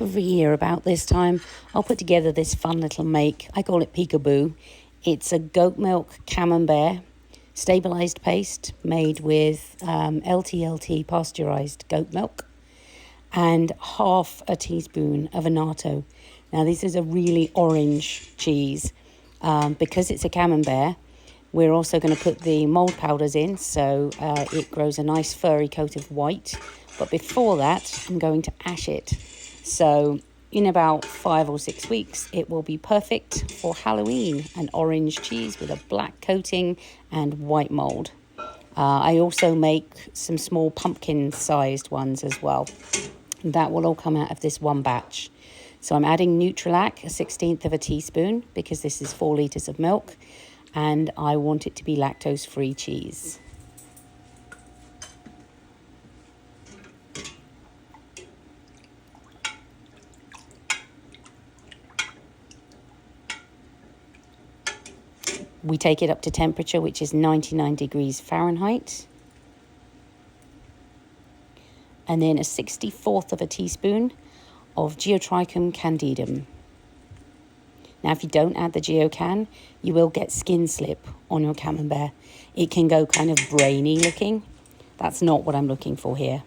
every year about this time, I'll put together this fun little make. I call it peekaboo. It's a goat milk camembert stabilized paste made with LTLT pasteurized goat milk and half a teaspoon of annatto. Now this is a really orange cheese. Because it's a camembert, we're also going to put the mold powders in, so it grows a nice furry coat of white. But before that, I'm going to ash it. So in about 5 or 6 weeks, it will be perfect for Halloween. An orange cheese with a black coating and white mold. I also make some small pumpkin-sized ones as well. That will all come out of this one batch. So I'm adding Nutrilak, 1/16 of a teaspoon, because this is 4 litres of milk, and I want it to be lactose-free cheese. We take it up to temperature, which is 99 degrees Fahrenheit. And then a 1/64 of a teaspoon of Geotrichum candidum. Now, if you don't add the geocan, you will get skin slip on your camembert. It can go kind of brainy looking. That's not what I'm looking for here.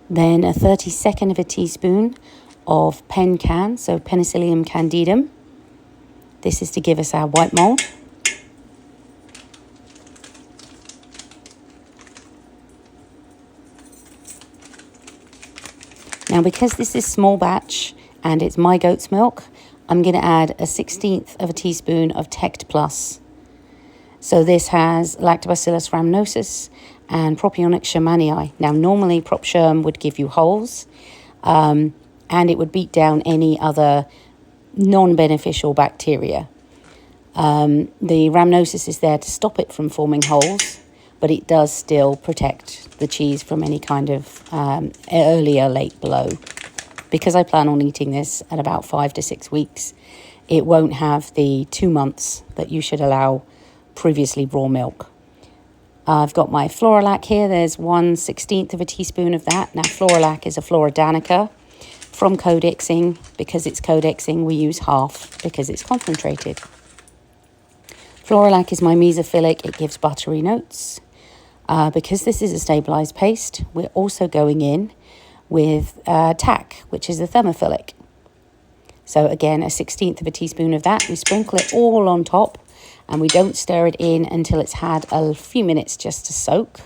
Then a 32nd of a teaspoon of pencan, so Penicillium candidum. This is to give us our white mold. Now, because this is small batch and it's my goat's milk, I'm going to add a 1/16 of a teaspoon of Tect Plus. So this has Lactobacillus rhamnosus and Propionic shermanii. Now, normally Prop Sherm would give you holes, and it would beat down any other non-beneficial bacteria. The rhamnosus is there to stop it from forming holes, but it does still protect the cheese from any kind of early or late blow. Because I plan on eating this at about 5 to 6 weeks, it won't have the 2 months that you should allow previously raw milk. I've got my Floralac here. There's 1/16 of a teaspoon of that. Now, Floralac is a Floridanica from Codexing. Because it's Codexing, we use half because it's concentrated. Floralac is my mesophilic. It gives buttery notes. Because this is a stabilized paste, we're also going in with TAC, which is a thermophilic. So again, a 1/16 of a teaspoon of that. We sprinkle it all on top, and we don't stir it in until it's had a few minutes just to soak.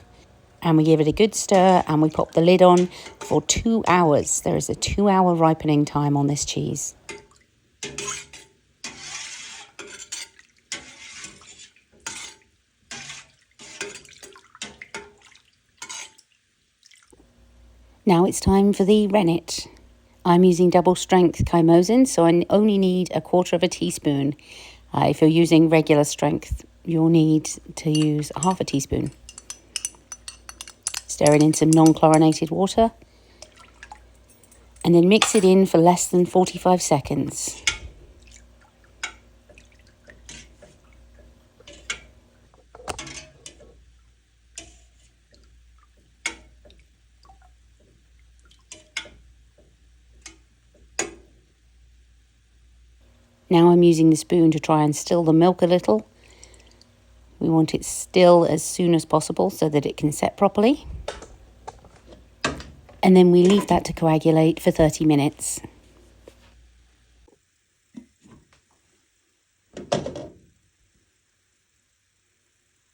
And we give it a good stir, and we pop the lid on for 2 hours. There is a 2-hour ripening time on this cheese. Now it's time for the rennet. I'm using double strength chymosin, so I only need 1/4 of a teaspoon. If you're using regular strength, you'll need to use 1/2 a teaspoon. Stir it in some non-chlorinated water, and then mix it in for less than 45 seconds. Now I'm using the spoon to try and still the milk a little. We want it still as soon as possible so that it can set properly. And then we leave that to coagulate for 30 minutes.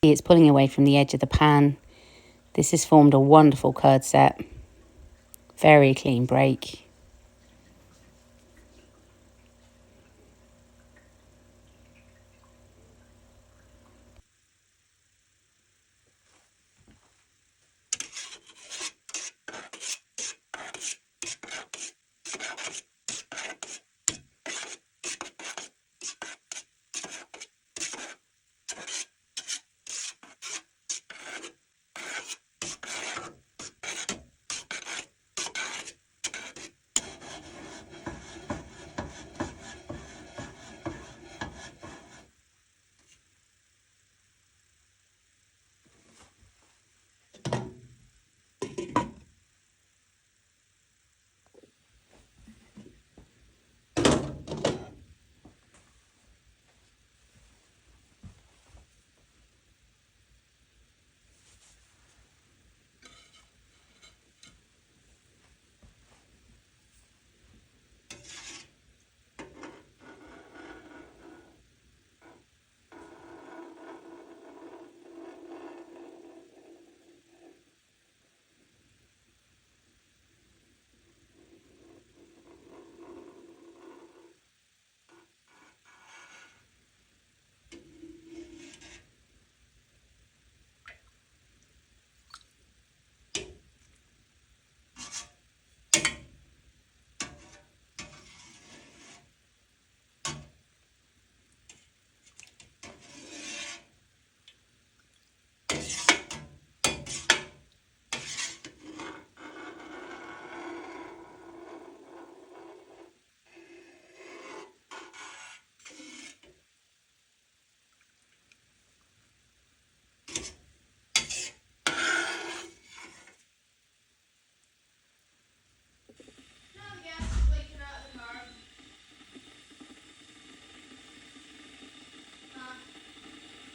It's pulling away from the edge of the pan. This has formed a wonderful curd set. Very clean break.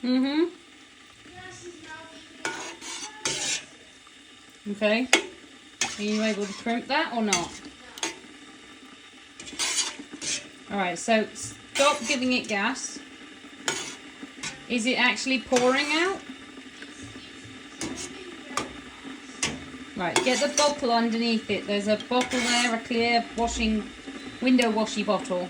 Mm-hmm. Okay. Are you able to crimp that or not? Alright, so stop giving it gas. Is it actually pouring out? Right, get the bottle underneath it. There's a bottle there, a clear window washy bottle.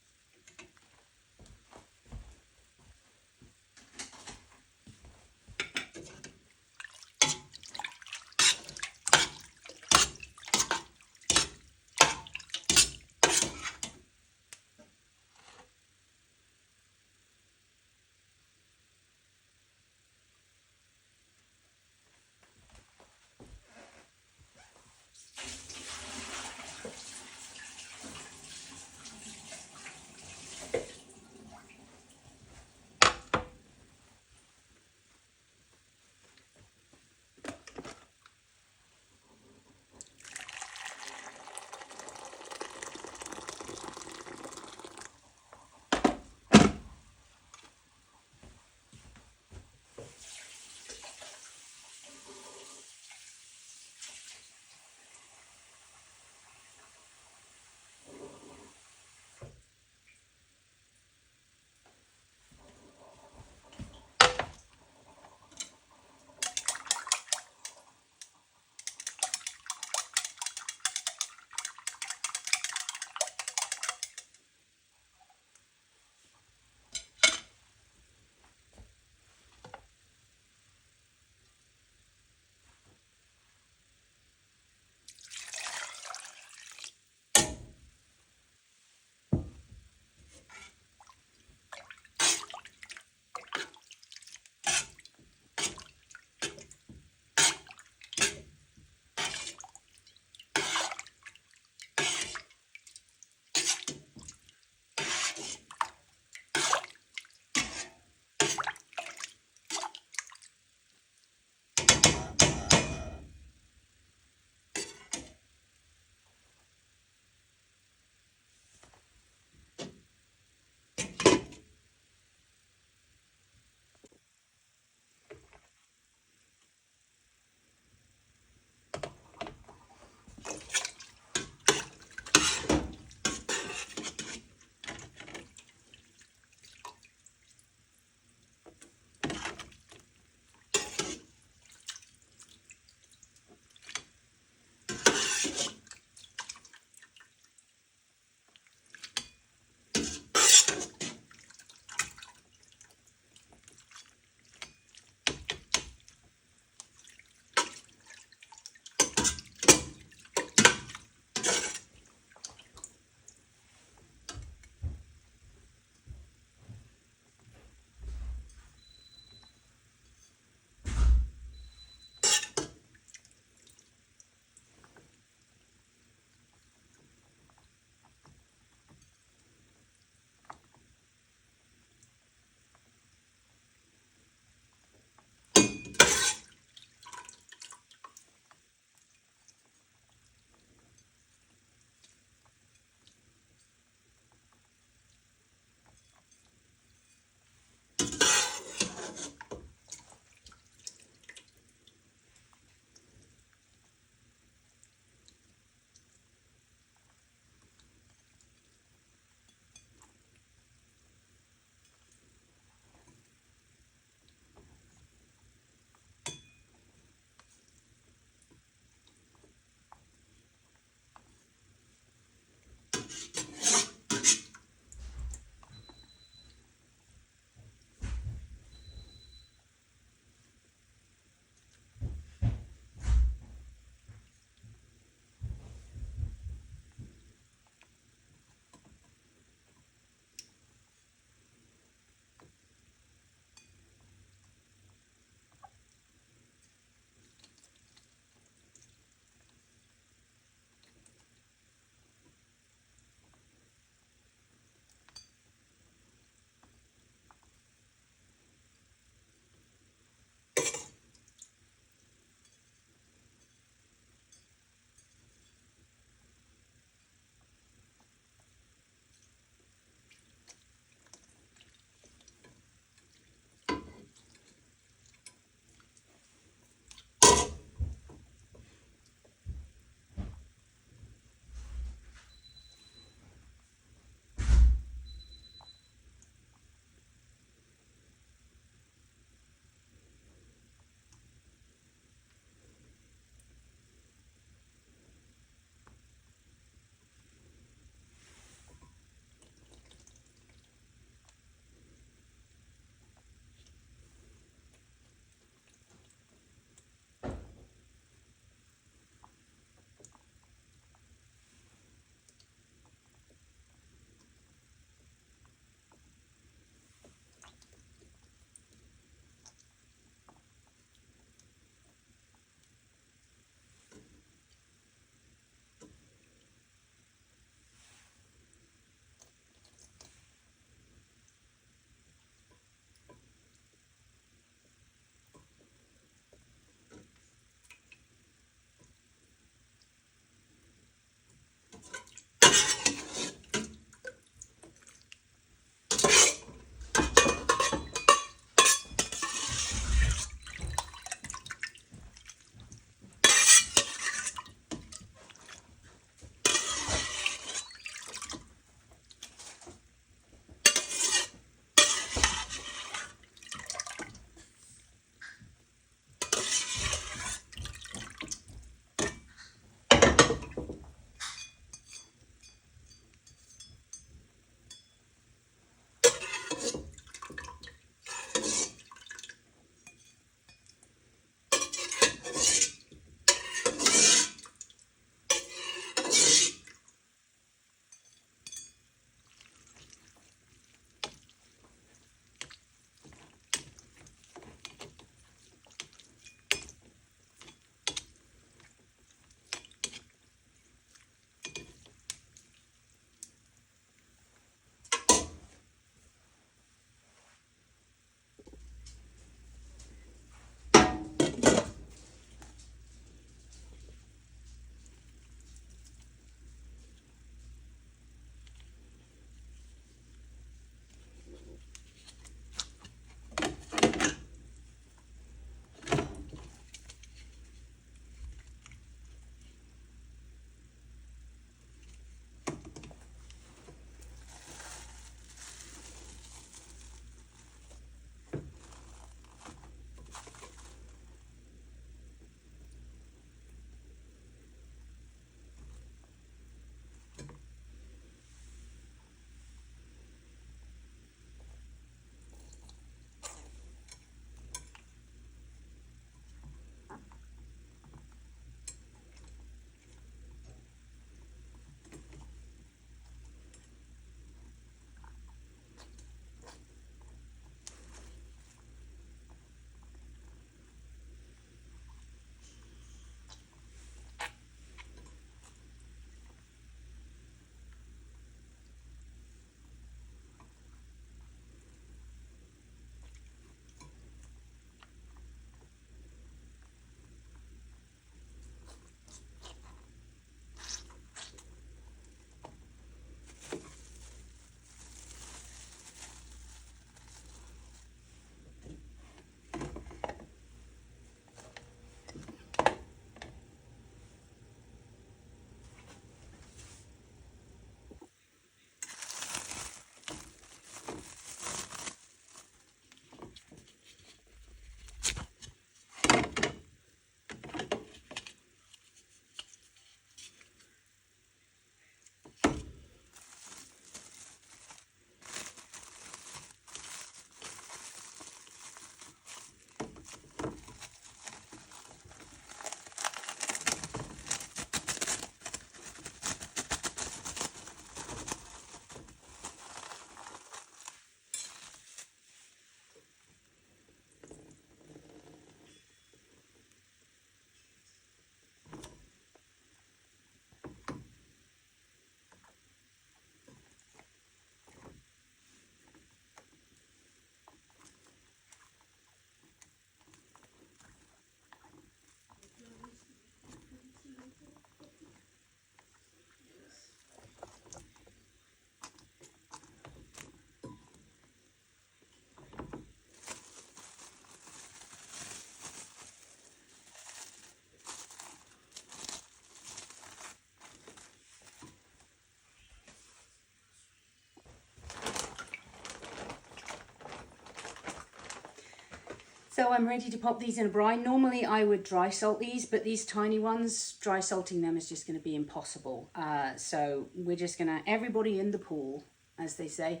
So I'm ready to pop these in a brine. Normally I would dry salt these, but these tiny ones, dry salting them is just going to be impossible. So we're just going to, everybody in the pool, as they say.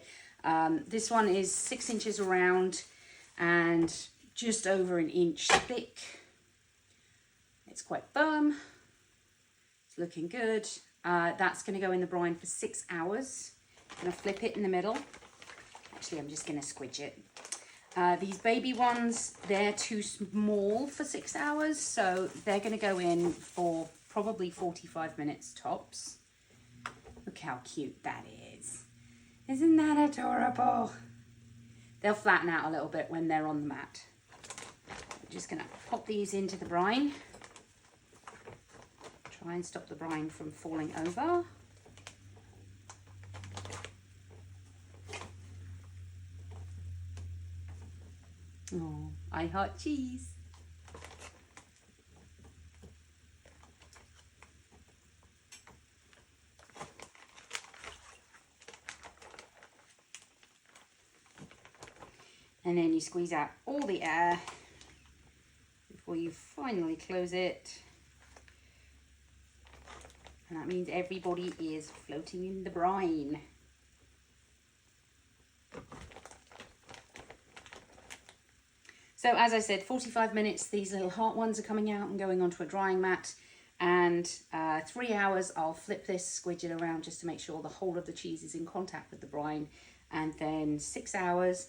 This one is 6 inches around and just over an inch thick. It's quite firm. It's looking good. That's going to go in the brine for 6 hours. I'm going to flip it in the middle. Actually, I'm just going to squidge it. These baby ones, they're too small for 6 hours, so they're going to go in for probably 45 minutes tops. Look how cute that is. Isn't that adorable? They'll flatten out a little bit when they're on the mat. I'm just going to pop these into the brine. Try and stop the brine from falling over. Oh, I heart cheese. And then you squeeze out all the air before you finally close it. And that means everybody is floating in the brine. So as I said, 45 minutes, these little heart ones are coming out and going onto a drying mat. And 3 hours, I'll flip this, squidge it around just to make sure the whole of the cheese is in contact with the brine. And then 6 hours,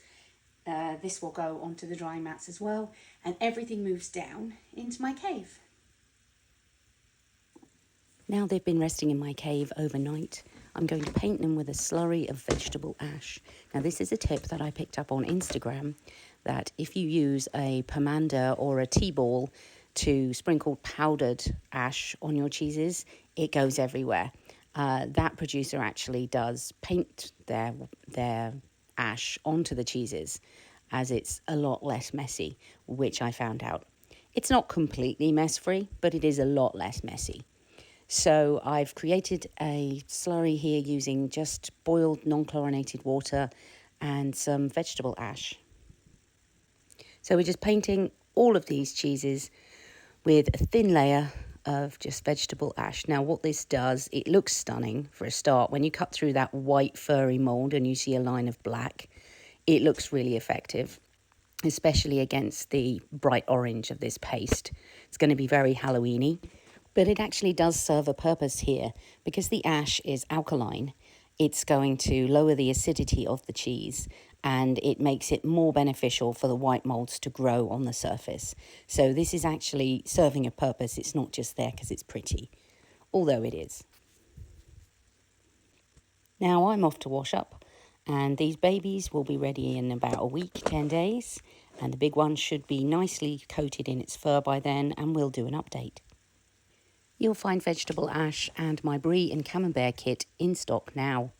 this will go onto the drying mats as well. And everything moves down into my cave. Now they've been resting in my cave overnight, I'm going to paint them with a slurry of vegetable ash. Now this is a tip that I picked up on Instagram, that if you use a pomander or a tea ball to sprinkle powdered ash on your cheeses, it goes everywhere. That producer actually does paint their ash onto the cheeses, as it's a lot less messy, which I found out. It's not completely mess-free, but it is a lot less messy. So I've created a slurry here using just boiled non-chlorinated water and some vegetable ash. So we're just painting all of these cheeses with a thin layer of just vegetable ash. Now what this does, it looks stunning for a start. When you cut through that white furry mould and you see a line of black, it looks really effective, especially against the bright orange of this paste. It's going to be very Halloween-y. But it actually does serve a purpose here, because the ash is alkaline. It's going to lower the acidity of the cheese, and it makes it more beneficial for the white moulds to grow on the surface. So this is actually serving a purpose. It's not just there because it's pretty, although it is. Now I'm off to wash up, and these babies will be ready in about a week, 10 days, and the big one should be nicely coated in its fur by then, and we'll do an update. You'll find vegetable ash and my Brie and Camembert kit in stock now.